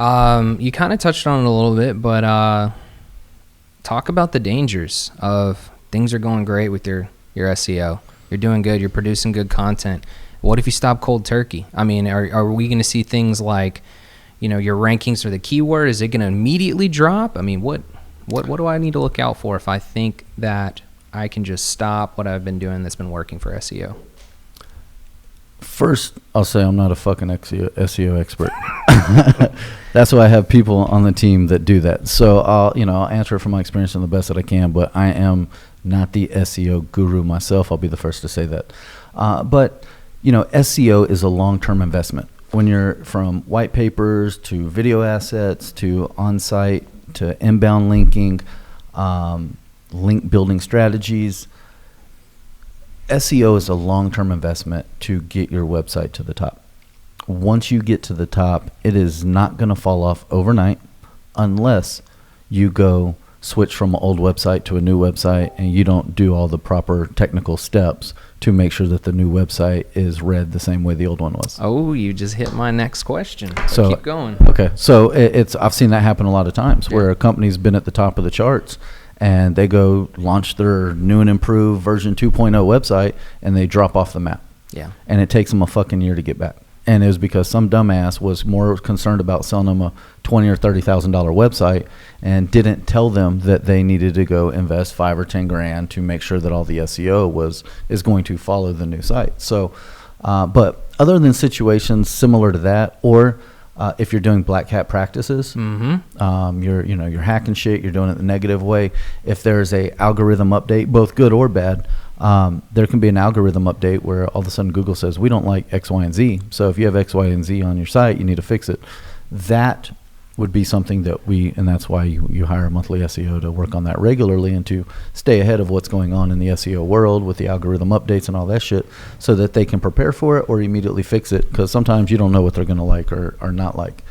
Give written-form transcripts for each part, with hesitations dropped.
You kind of touched on it a little bit, but talk about the dangers of things are going great with your SEO. You're doing good. You're producing good content. What if you stop cold turkey? I mean, are we going to see things like, your rankings for the keyword? Is it going to immediately drop? I mean, what do I need to look out for if I think that I can just stop what I've been doing that's been working for SEO? First, I'll say I'm not a fucking SEO expert. That's why I have people on the team that do that. So I'll answer it from my experience in the best that I can, but I am not the SEO guru myself. I'll be the first to say that. But SEO is a long-term investment. When you're from white papers to video assets to on-site to inbound linking, link building strategies, SEO is a long-term investment to get your website to the top. Once you get to the top, it is not going to fall off overnight unless you go switch from an old website to a new website and you don't do all the proper technical steps to make sure that the new website is read the same way the old one was. Oh, you just hit my next question. So keep going. Okay, so I've seen that happen a lot of times where a company's been at the top of the charts and they go launch their new and improved version 2.0 website and they drop off the map. Yeah. And it takes them a fucking year to get back. And it was because some dumbass was more concerned about selling them a $20,000 or $30,000 website and didn't tell them that they needed to go invest $5 or $10,000 to make sure that all the SEO is going to follow the new site. So, but other than situations similar to that, or if you're doing black hat practices, you're hacking shit, you're doing it the negative way. If there's a algorithm update, both good or bad, there can be an algorithm update where all of a sudden Google says, we don't like X, Y, and Z. So if you have X, Y, and Z on your site, you need to fix it. That would be something that and that's why you hire a monthly SEO to work on that regularly and to stay ahead of what's going on in the SEO world with the algorithm updates and all that shit so that they can prepare for it or immediately fix it, because sometimes you don't know what they're going to like or not like.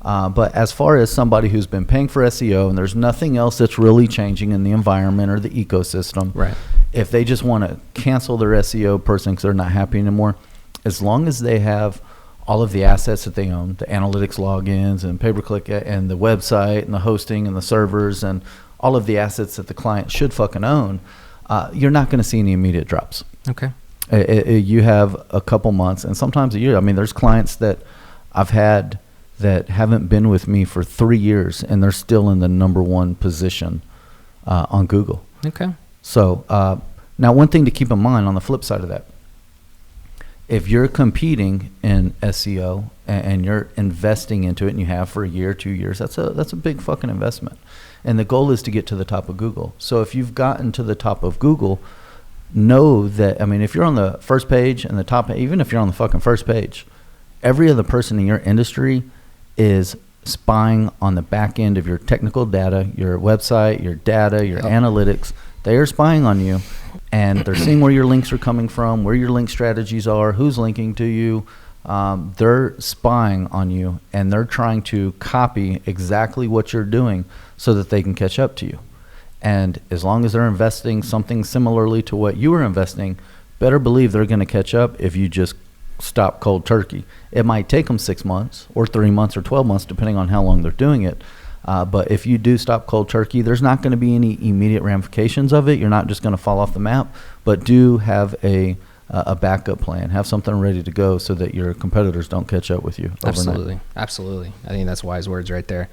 But as far as somebody who's been paying for SEO and there's nothing else that's really changing in the environment or the ecosystem, right? If they just want to cancel their SEO person because they're not happy anymore, as long as they have all of the assets that they own, the analytics logins and pay-per-click and the website and the hosting and the servers and all of the assets that the client should fucking own, you're not going to see any immediate drops. Okay. You have a couple months and sometimes a year. I mean, there's clients that I've had that haven't been with me for 3 years and they're still in the number one position on Google. Okay. So now one thing to keep in mind on the flip side of that, if you're competing in SEO and you're investing into it and you have for a year, 2 years, that's a big fucking investment. And the goal is to get to the top of Google. So if you've gotten to the top of Google, know that, I mean, if you're on the first page and the top, even if you're on the fucking first page, every other person in your industry is spying on the back end of your technical data, your website, your data, your analytics. They are spying on you, and they're seeing where your links are coming from, where your link strategies are, who's linking to you. They're spying on you, and they're trying to copy exactly what you're doing so that they can catch up to you. And as long as they're investing something similarly to what you were investing, better believe they're going to catch up if you just stop cold turkey. It might take them 6 months or 3 months or 12 months, depending on how long they're doing it. But if you do stop cold turkey, there's not going to be any immediate ramifications of it. You're not just going to fall off the map, but do have a backup plan. Have something ready to go so that your competitors don't catch up with you overnight. Absolutely. I think that's wise words right there.